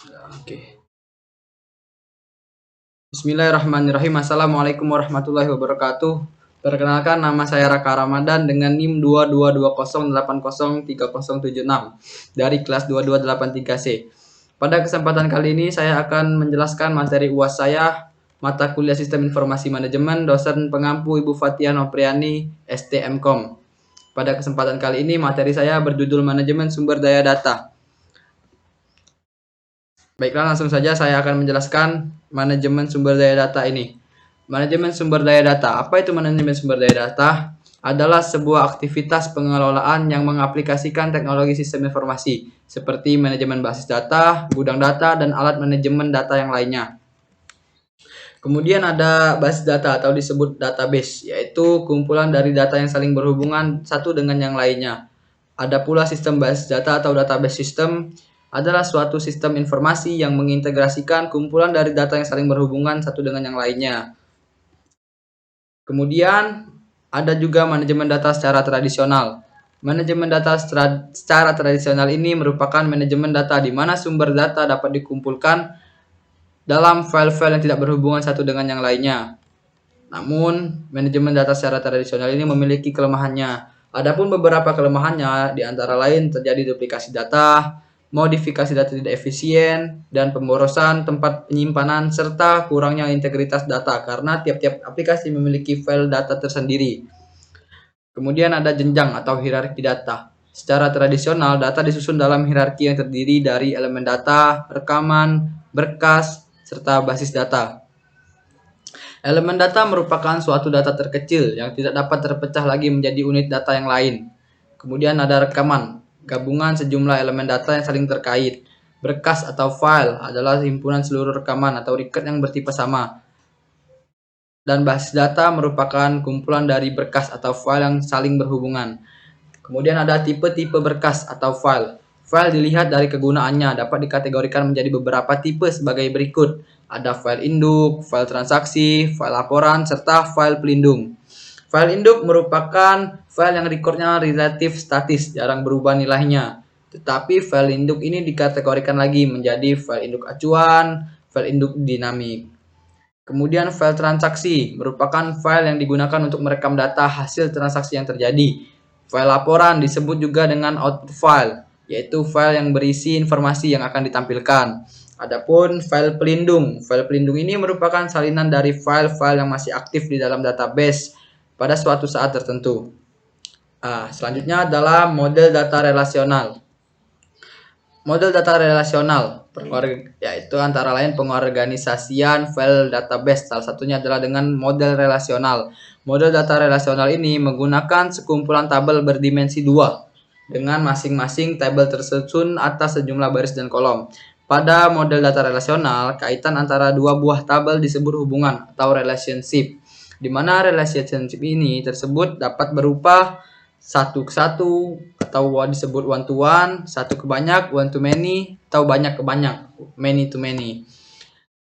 Oke. Bismillahirrahmanirrahim. Assalamualaikum warahmatullahi wabarakatuh. Perkenalkan, nama saya Raka Ramadan dengan NIM 2220803076 dari kelas 2283C. Pada kesempatan kali ini saya akan menjelaskan materi UAS saya, mata kuliah Sistem Informasi Manajemen, dosen pengampu Ibu Fatia Nopriani, STMkom. Pada kesempatan kali ini materi saya berjudul Manajemen Sumber Daya Data. Baiklah, langsung saja saya akan menjelaskan manajemen sumber daya data ini. Manajemen sumber daya data. Apa itu manajemen sumber daya data? Adalah sebuah aktivitas pengelolaan yang mengaplikasikan teknologi sistem informasi, seperti manajemen basis data, gudang data, dan alat manajemen data yang lainnya. Kemudian ada basis data atau disebut database, yaitu kumpulan dari data yang saling berhubungan satu dengan yang lainnya. Ada pula sistem basis data atau database system, adalah suatu sistem informasi yang mengintegrasikan kumpulan dari data yang saling berhubungan satu dengan yang lainnya. Kemudian ada juga manajemen data secara tradisional. Manajemen data secara tradisional ini merupakan manajemen data di mana sumber data dapat dikumpulkan dalam file-file yang tidak berhubungan satu dengan yang lainnya. Namun, manajemen data secara tradisional ini memiliki kelemahannya. Adapun beberapa kelemahannya, di antara lain terjadi duplikasi data, modifikasi data tidak efisien, dan pemborosan tempat penyimpanan, serta kurangnya integritas data karena tiap-tiap aplikasi memiliki file data tersendiri. Kemudian ada jenjang atau hierarki data. Secara tradisional, data disusun dalam hierarki yang terdiri dari elemen data, rekaman, berkas, serta basis data. Elemen data merupakan suatu data terkecil yang tidak dapat terpecah lagi menjadi unit data yang lain. Kemudian ada rekaman, gabungan sejumlah elemen data yang saling terkait. Berkas atau file adalah himpunan seluruh rekaman atau record yang bertipe sama. Dan basis data merupakan kumpulan dari berkas atau file yang saling berhubungan. Kemudian ada tipe-tipe berkas atau file. File dilihat dari kegunaannya, dapat dikategorikan menjadi beberapa tipe sebagai berikut. Ada file induk, file transaksi, file laporan, serta file pelindung. File induk merupakan file yang recordnya relatif statis, jarang berubah nilainya. Tetapi file induk ini dikategorikan lagi menjadi file induk acuan, file induk dinamik. Kemudian file transaksi merupakan file yang digunakan untuk merekam data hasil transaksi yang terjadi. File laporan disebut juga dengan output file, yaitu file yang berisi informasi yang akan ditampilkan. Adapun file pelindung ini merupakan salinan dari file-file yang masih aktif di dalam database pada suatu saat tertentu. Selanjutnya adalah model data relasional. Model data relasional, yaitu antara lain pengorganisasian file database. Salah satunya adalah dengan model relasional. Model data relasional ini menggunakan sekumpulan tabel berdimensi 2 dengan masing-masing tabel tersusun atas sejumlah baris dan kolom. Pada model data relasional, kaitan antara dua buah tabel disebut hubungan atau relationship, di mana relationship ini tersebut dapat berupa satu ke satu atau disebut one to one, satu ke banyak, one to many, atau banyak ke banyak, many to many.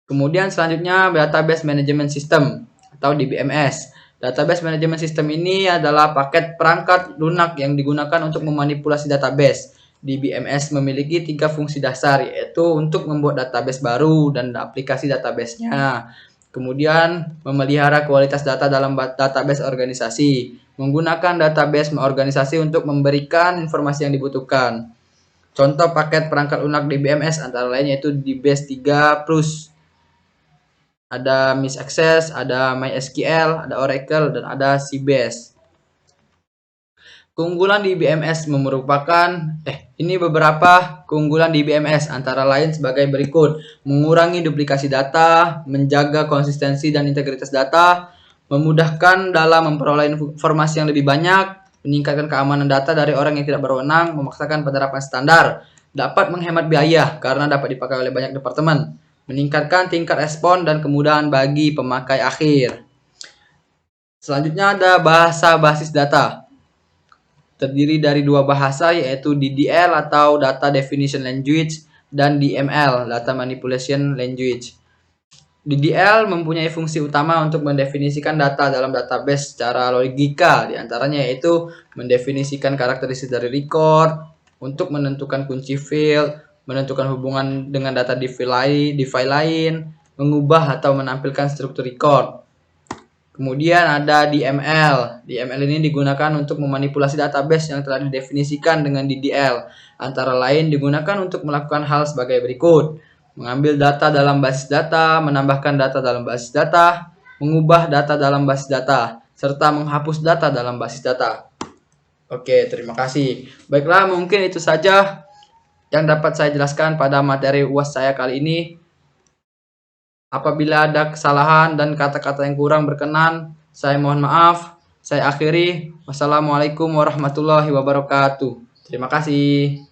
Kemudian selanjutnya database management system atau DBMS. Database management system ini adalah paket perangkat lunak yang digunakan untuk memanipulasi database. DBMS memiliki 3 fungsi dasar, yaitu untuk membuat database baru dan aplikasi databasenya. Kemudian memelihara kualitas data dalam database organisasi. Menggunakan database organisasi untuk memberikan informasi yang dibutuhkan. Contoh paket perangkat lunak DBMS antara lain yaitu DBase 3 Plus. Ada Miss Access, ada MySQL, ada Oracle, dan ada CBase. Keunggulan di BMS merupakan ini beberapa keunggulan di BMS antara lain sebagai berikut: mengurangi duplikasi data, menjaga konsistensi dan integritas data, memudahkan dalam memperoleh informasi yang lebih banyak, meningkatkan keamanan data dari orang yang tidak berwenang, memaksakan penerapan standar, dapat menghemat biaya karena dapat dipakai oleh banyak departemen, meningkatkan tingkat respon dan kemudahan bagi pemakai akhir. Selanjutnya ada bahasa basis data. Terdiri dari dua bahasa, yaitu DDL atau Data Definition Language dan DML, Data Manipulation Language. DDL mempunyai fungsi utama untuk mendefinisikan data dalam database secara logika, diantaranya yaitu mendefinisikan karakteristik dari record, untuk menentukan kunci field, menentukan hubungan dengan data di file lain, mengubah atau menampilkan struktur record. Kemudian ada DML. DML ini digunakan untuk memanipulasi database yang telah didefinisikan dengan DDL. Antara lain digunakan untuk melakukan hal sebagai berikut. Mengambil data dalam basis data, menambahkan data dalam basis data, mengubah data dalam basis data, serta menghapus data dalam basis data. Oke, terima kasih. Baiklah, mungkin itu saja yang dapat saya jelaskan pada materi UAS saya kali ini. Apabila ada kesalahan dan kata-kata yang kurang berkenan, saya mohon maaf. Saya akhiri. Wassalamualaikum warahmatullahi wabarakatuh. Terima kasih.